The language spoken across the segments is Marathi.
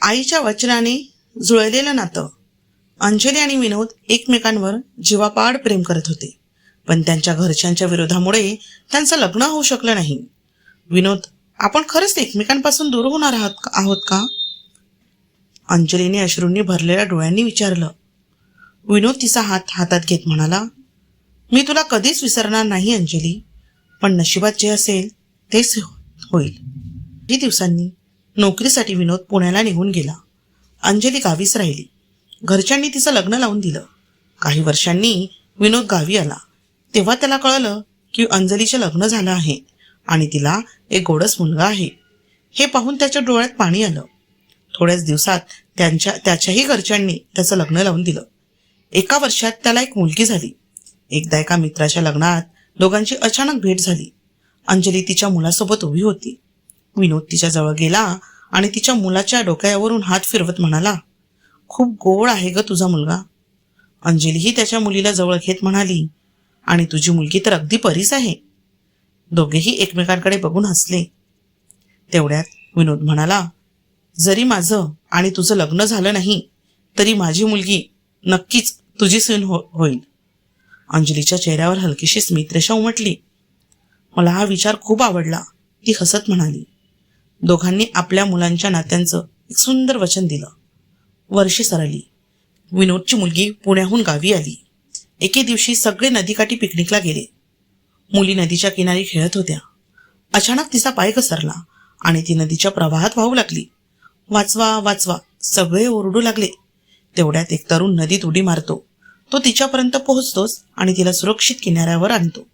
आईच्या वचनाने जुळलेलं नातं. अंजली आणि विनोद एकमेकांवर जीवापाड प्रेम करत होते, पण त्यांच्या घरच्यांच्या विरोधामुळे त्यांचं लग्न होऊ शकलं नाही. विनोद, आपण खरंच एकमेकांपासून दूर होणार आहोत का? अंजलीने अश्रूंनी भरलेल्या डोळ्यांनी विचारलं. विनोद तिचा हात हातात घेत म्हणाला, मी तुला कधीच विसरणार नाही अंजली, पण नशिबात जे असेल तेच होईल. काही दिवसांनी नोकरीसाठी विनोद पुण्याला निघून गेला. अंजली गावीच राहिली. घरच्यांनी तिचं लग्न लावून दिलं. काही वर्षांनी विनोद गावी आला. तेव्हा त्याला कळलं की अंजलीचं लग्न झालं आहे आणि तिला एक गोडस मुलगा आहे. हे पाहून त्याच्या डोळ्यात पाणी आलं. थोड्याच दिवसात त्याच्याही घरच्यांनी त्याचं लग्न लावून दिलं. 1 वर्षात त्याला एक मुलगी झाली. एकदा एका मित्राच्या लग्नात दोघांची अचानक भेट झाली. अंजली तिच्या मुलासोबत उभी होती. विनोद तिच्या जवळ गेला आणि तिच्या मुलाच्या डोक्यावरून हात फिरवत म्हणाला, खूप गोड आहे ग तुझा मुलगा. अंजलीही त्याच्या मुलीला जवळ घेत म्हणाली, आणि तुझी मुलगी तर अगदी परीच आहे. दोघेही एकमेकांकडे बघून हसले. तेवढ्यात विनोद म्हणाला, जरी माझं आणि तुझं लग्न झालं नाही तरी माझी मुलगी नक्कीच तुझी सून होईल. अंजलीच्या चेहऱ्यावर हलकीशी स्मितरेषा उमटली. मला हा विचार खूप आवडला, ती हसत म्हणाली. दोघांनी आपल्या मुलांच्या नात्यांचं एक सुंदर वचन दिलं. वर्षे सरली. विनोदची मुलगी पुण्याहून गावी आली. एके दिवशी सगळे नदीकाठी पिकनिकला गेले. मुली नदीच्या किनारी खेळत होत्या. अचानक तिचा पाय घसरला आणि ती नदीच्या प्रवाहात वाहू लागली. वाचवा वाचवा, सगळे ओरडू लागले. तेवढ्यात एक तरुण नदीत उडी मारतो. तो तिच्यापर्यंत पोहोचतोच आणि तिला सुरक्षित किनाऱ्यावर आणतो.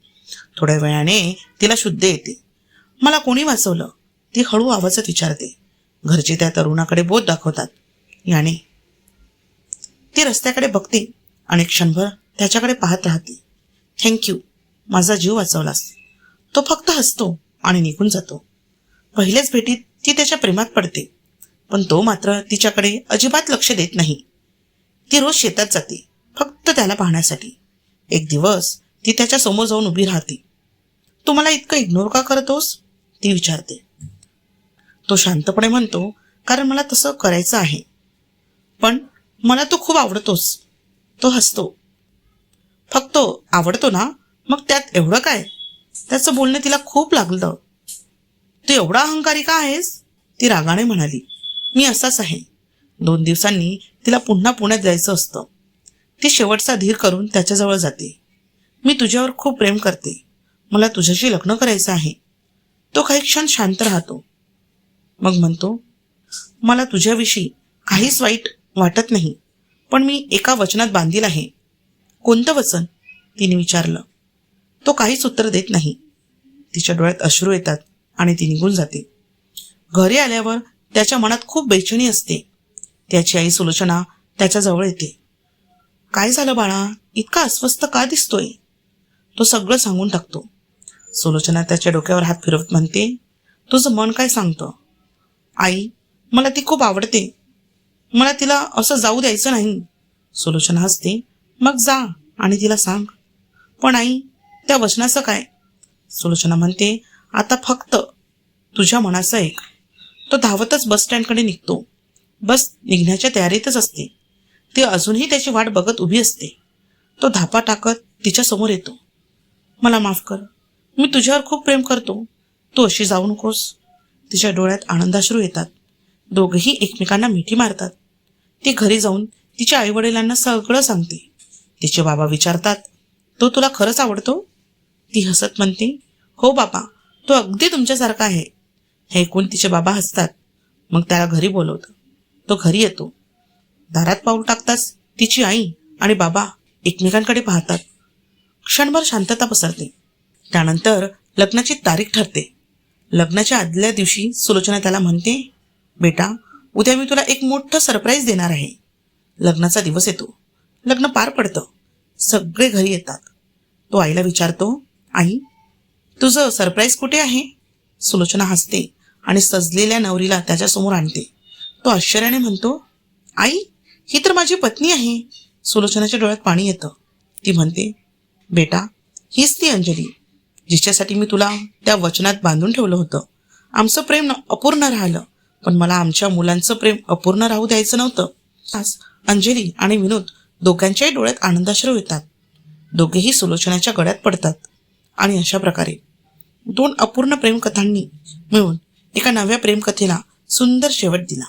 थोड्या वेळाने तिला शुद्ध येते. मला कोणी वाचवलं? ती हळू आवाजात विचारते. घरचे त्या तरुणाकडे बोट दाखवतात. याने. ती रस्त्याकडे बघते आणि क्षणभर त्याच्याकडे पाहत राहते. थँक्यू, माझा जीव वाचवलास. तो फक्त हसतो आणि निघून जातो. पहिल्याच भेटीत ती त्याच्या प्रेमात पडते, पण तो मात्र तिच्याकडे अजिबात लक्ष देत नाही. ती रोज शेतात जाते, फक्त त्याला पाहण्यासाठी. एक दिवस ती त्याच्या समोर जाऊन उभी राहते. तू मला इतकं इग्नोर का करतोस? ती विचारते. तो शांतपणे म्हणतो, कारण मला तसं करायचं आहे. पण मला तू खूप आवडतोस. तो हसतो. फक्त आवडतो ना, मग त्यात एवढं काय? त्याचं बोलणं तिला खूप लागलं. तू एवढा अहंकारी का आहेस? ती रागाने म्हणाली. मी असाच आहे. 2 दिवसांनी तिला पुन्हा पुण्यात जायचं असतं. ती शेवटचा धीर करून त्याच्याजवळ जाते. मी तुझ्यावर खूप प्रेम करते. मला तुझ्याशी लग्न करायचं आहे. तो काही क्षण शांत राहतो. मग म्हणतो, मला तुझ्याविषयी काहीच वाईट वाटत नाही, पण मी एका वचनात बांधील आहे. कोणतं वचन? तिने विचारलं. तो काहीच उत्तर देत नाही. तिच्या डोळ्यात अश्रू येतात आणि ती निघून जाते. घरी आल्यावर त्याच्या मनात खूप बेचैनी असते. त्याची आई सुलोचना त्याच्याजवळ येते. काय झालं बाळा, इतका अस्वस्थ का दिसतोय? तो सगळं सांगून टाकतो. सुलोचना त्याच्या डोक्यावर हात फिरवत म्हणते, तुझं मन काय सांगतं? आई, मला ती खूप आवडते. मला तिला असं जाऊ द्यायचं नाही. सुलोचना हसते. मग जा आणि तिला सांग. पण आई, त्या वचनाचं काय? सुलोचना म्हणते, आता फक्त तुझ्या मनाचं ऐक. तो धावतच बस स्टँडकडे निघतो. बस निघण्याच्या तयारीतच असते. ती अजूनही त्याची वाट बघत उभी असते. तो धापा टाकत तिच्या समोर येतो. मला माफ कर, मी तुझ्यावर खूप प्रेम करतो. तू अशी जाऊ नकोस. तिच्या डोळ्यात आनंदाश्रू येतात. दोघेही एकमेकांना मिठी मारतात. ती घरी जाऊन तिच्या आईवडिलांना सगळं सांगते. तिचे बाबा विचारतात, तो तुला खरंच आवडतो? ती हसत म्हणते, हो बाबा, तो अगदी तुमच्यासारखा आहे. हे ऐकून तिचे बाबा हसतात. मग त्याला घरी बोलवतं. तो घरी येतो. दारात पाऊल टाकताच तिची आई आणि बाबा एकमेकांकडे पाहतात. क्षणभर शांतता पसरते. त्यानंतर लग्नाची तारीख ठरते. लग्नाच्या आदल्या दिवशी सुलोचना त्याला म्हणते, बेटा, उद्या मी तुला एक मोठं सरप्राईज देणार आहे. लग्नाचा दिवस येतो. लग्न पार पडतं. सगळे घरी येतात. तो आईला विचारतो, आई, तुझं सरप्राईज कुठे आहे? सुलोचना हसते आणि सजलेल्या नवरीला त्याच्यासमोर आणते. तो आश्चर्याने म्हणतो, आई, ही तर माझी पत्नी आहे. सुलोचनाच्या डोळ्यात पाणी येतं. ती म्हणते, बेटा, हीच ती अंजली, जिच्यासाठी मी तुला त्या वचनात बांधून ठेवलं होतं. आमचं प्रेम अपूर्ण राहिलं, पण मला आमच्या मुलांचं प्रेम अपूर्ण राहू द्यायचं नव्हतं. आज अंजली आणि विनोद दोघांच्याही डोळ्यात आनंदाश्रू येतात. दोघेही सुलोचनाच्या गळ्यात पडतात आणि अशा प्रकारे 2 अपूर्ण प्रेमकथांनी मिळून एका नव्या प्रेमकथेला सुंदर शेवट दिला.